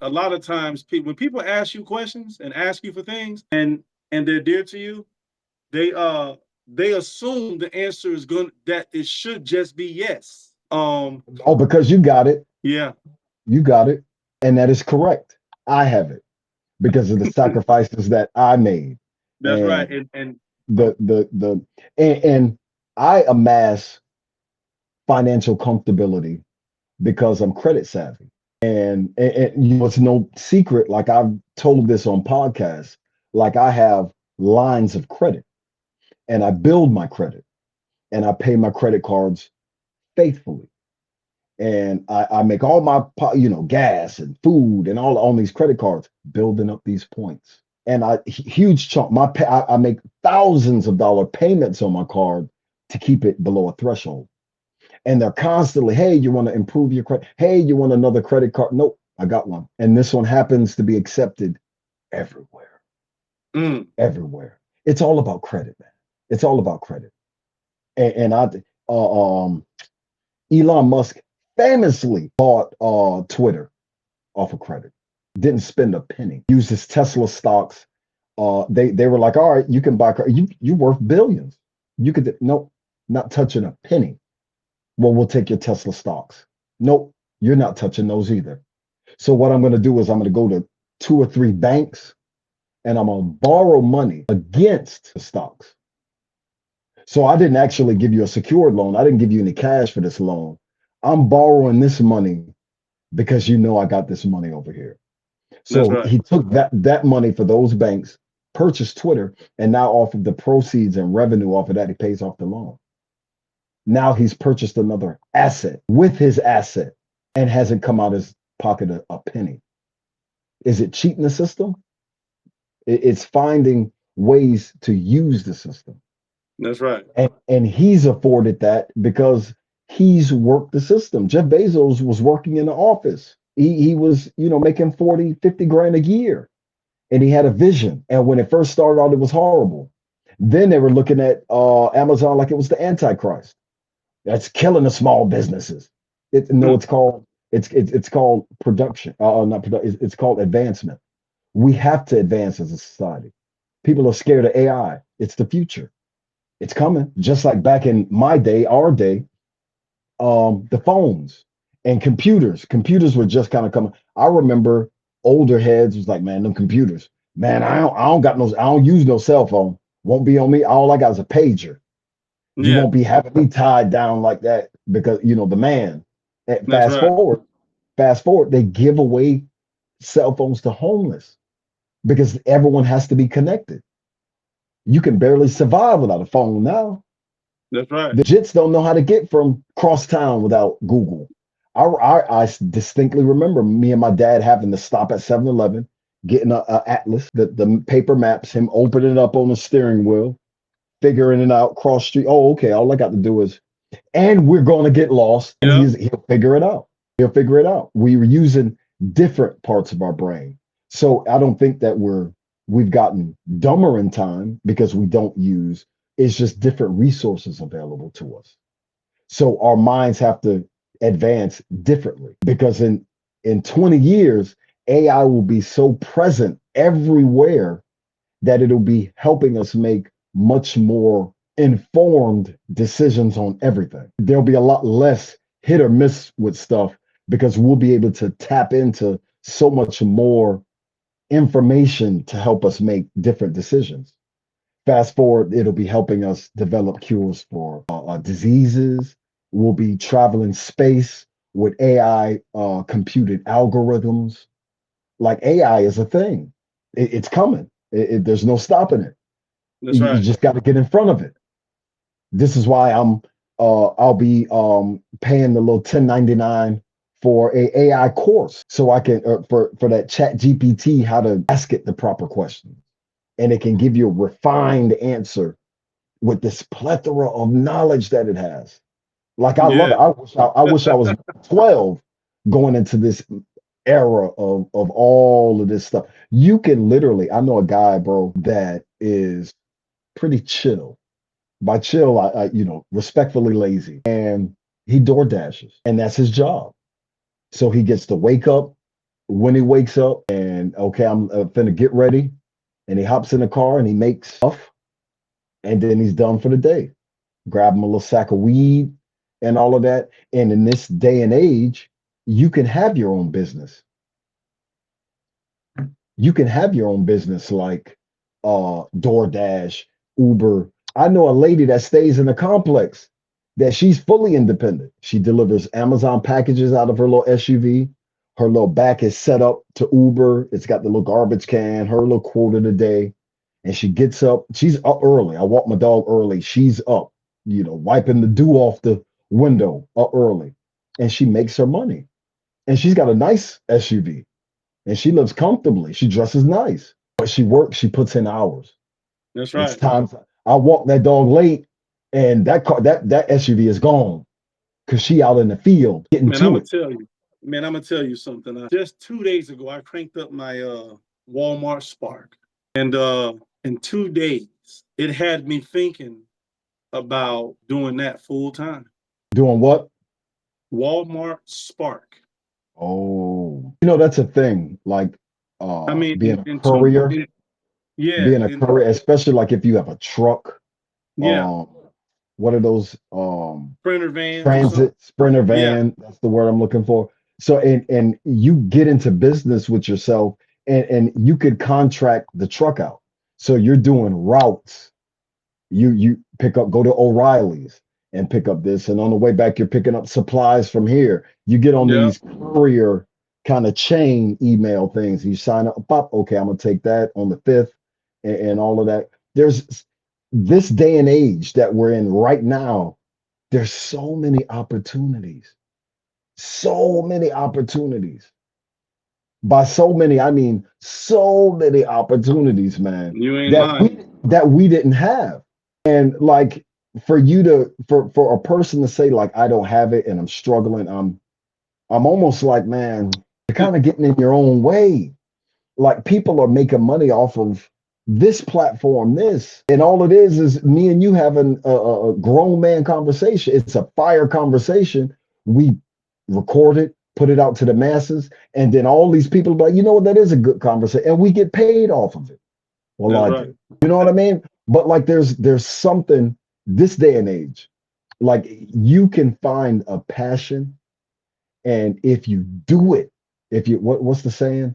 A lot of times, when people ask you questions and ask you for things, and they're dear to you, they assume the answer is that it should just be yes. Oh, because you got it. Yeah, You got it. And that is correct. I have it because of the sacrifices that I made. that's right. And And I amass financial comfortability because I'm credit savvy. And you know, it's no secret, like I've told this on podcasts, like I have lines of credit and I build my credit and I pay my credit cards faithfully. And I make all my, gas and food and all on these credit cards, building up these points. And huge chunk, I make thousands of dollar payments on my card to keep it below a threshold. And they're constantly, hey, you want to improve your credit? Hey, you want another credit card? Nope, I got one. And this one happens to be accepted everywhere. Everywhere. It's all about credit, man. It's all about credit. And Elon Musk famously bought Twitter off of credit. Didn't spend a penny. Used his Tesla stocks. They were like, all right, you can buy. You worth billions. You could nope, not touching a penny. Well, we'll take your Tesla stocks. Nope, you're not touching those either. So what I'm going to do is I'm going to go to 2 or 3 banks and I'm going to borrow money against the stocks. So I didn't actually give you a secured loan. I didn't give you any cash for this loan. I'm borrowing this money because you know I got this money over here. So right. He took that money for those banks, purchased Twitter, and now off of the proceeds and revenue off of that, he pays off the loan. Now he's purchased another asset with his asset and hasn't come out his pocket a penny. Is it cheating the system? It's finding ways to use the system. That's right. And he's afforded that because he's worked the system. Jeff Bezos was working in the office. He was, making 40, 50 grand a year. And he had a vision. And when it first started out, it was horrible. Then they were looking at Amazon like it was the Antichrist. That's killing the small businesses. It's called production. Not production. It's called advancement. We have to advance as a society. People are scared of AI. It's the future. It's coming. Just like back in my day, our day, the phones and computers. Computers were just kind of coming. I remember older heads was like, man, them computers. Man, I don't use no cell phone. Won't be on me. All I got is a pager. You won't be having me tied down like that because the man. Fast forward, they give away cell phones to homeless because everyone has to be connected. You can barely survive without a phone now. That's right. The Jits don't know how to get from cross town without Google. I distinctly remember me and my dad having to stop at 7-Eleven, getting a atlas, the paper maps, him opening it up on the steering wheel, figuring it out, cross street. Oh, okay, all I got to do is, and we're going to get lost, and he'll figure it out. He'll figure it out. We were using different parts of our brain. So I don't think that we've gotten dumber in time because we don't use, it's just different resources available to us. So our minds have to advance differently because in 20 years, AI will be so present everywhere that it'll be helping us make much more informed decisions on everything. There'll be a lot less hit or miss with stuff because we'll be able to tap into so much more information to help us make different decisions. Fast forward, it'll be helping us develop cures for diseases. We'll be traveling space with AI computed algorithms. Like AI is a thing. It's coming. There's no stopping it. That's right. You just got to get in front of it. This is why I'll be paying the little 1099 for a AI course, so I can for that Chat GPT, how to ask it the proper questions, and it can give you a refined answer with this plethora of knowledge that it has. Like I love Yeah. it. I wish I was 12 going into this era of all of this stuff. You can literally, I know a guy, bro, that is pretty chill. By chill, respectfully lazy. And he door dashes, and that's his job. So he gets to wake up when he wakes up, and okay, I'm finna get ready. And he hops in the car and he makes stuff, and then he's done for the day. Grab him a little sack of weed and all of that. And in this day and age, you can have your own business. You can have your own business like DoorDash, Uber. I know a lady that stays in a complex that she's fully independent. She delivers Amazon packages out of her little SUV. Her little back is set up to Uber. It's got the little garbage can, her little quota a day. And she gets up. She's up early. I walk my dog early. She's up, wiping the dew off the window up early. And she makes her money. And she's got a nice SUV and she lives comfortably. She dresses nice, but she works, she puts in hours. That's It's right. times I walk that dog late and that car, that SUV is gone because she out in the field getting Man, I'm to gonna it. tell you. Man, I'm gonna tell you something. Just 2 days ago, I cranked up my Walmart Spark, and in 2 days, it had me thinking about doing that full time. Doing what? Walmart Spark. Oh, that's a thing. Like I mean, being a in courier, yeah, being a courier, especially like if you have a truck, yeah, um, what are those printer vans or something. transit sprinter Yeah, van, that's the word I'm looking for. So and you get into business with yourself and you could contract the truck out. So you're doing routes. You pick up, go to O'Reilly's and pick up this, and on the way back you're picking up supplies from here. You get on yeah. these courier kind of chain email things. You sign up, pop, okay, I'm gonna take that on the 5th and all of that. There's this day and age that we're in right now, there's so many opportunities. So many opportunities. By so many, I mean so many opportunities, man, You ain't that lying. we didn't have. And like for you to for a person to say like I don't have it and I'm struggling, I'm almost like, man, you're kind of getting in your own way. Like people are making money off of this platform, this, and all it is me and you having a grown man conversation. It's a fire conversation. We record it, put it out to the masses, and then all these people be like, you know what, that is a good conversation, and we get paid off of it. Well, That's I right. do. You know what I mean? But like, there's something this day and age, like you can find a passion, and if you do it, if you what's the saying?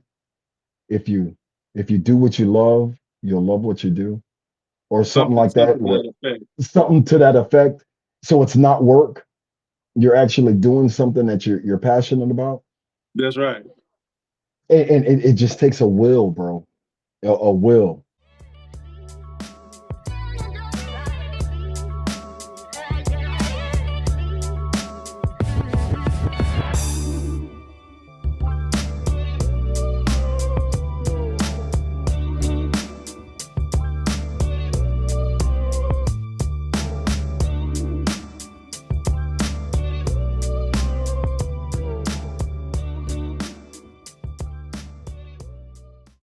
if you if you do what you love, you'll love what you do, or something Something, like that, something to or that effect. something to that effect. So it's not work. You're actually doing something that you're passionate about, That's right. and it just takes a will, bro. A will.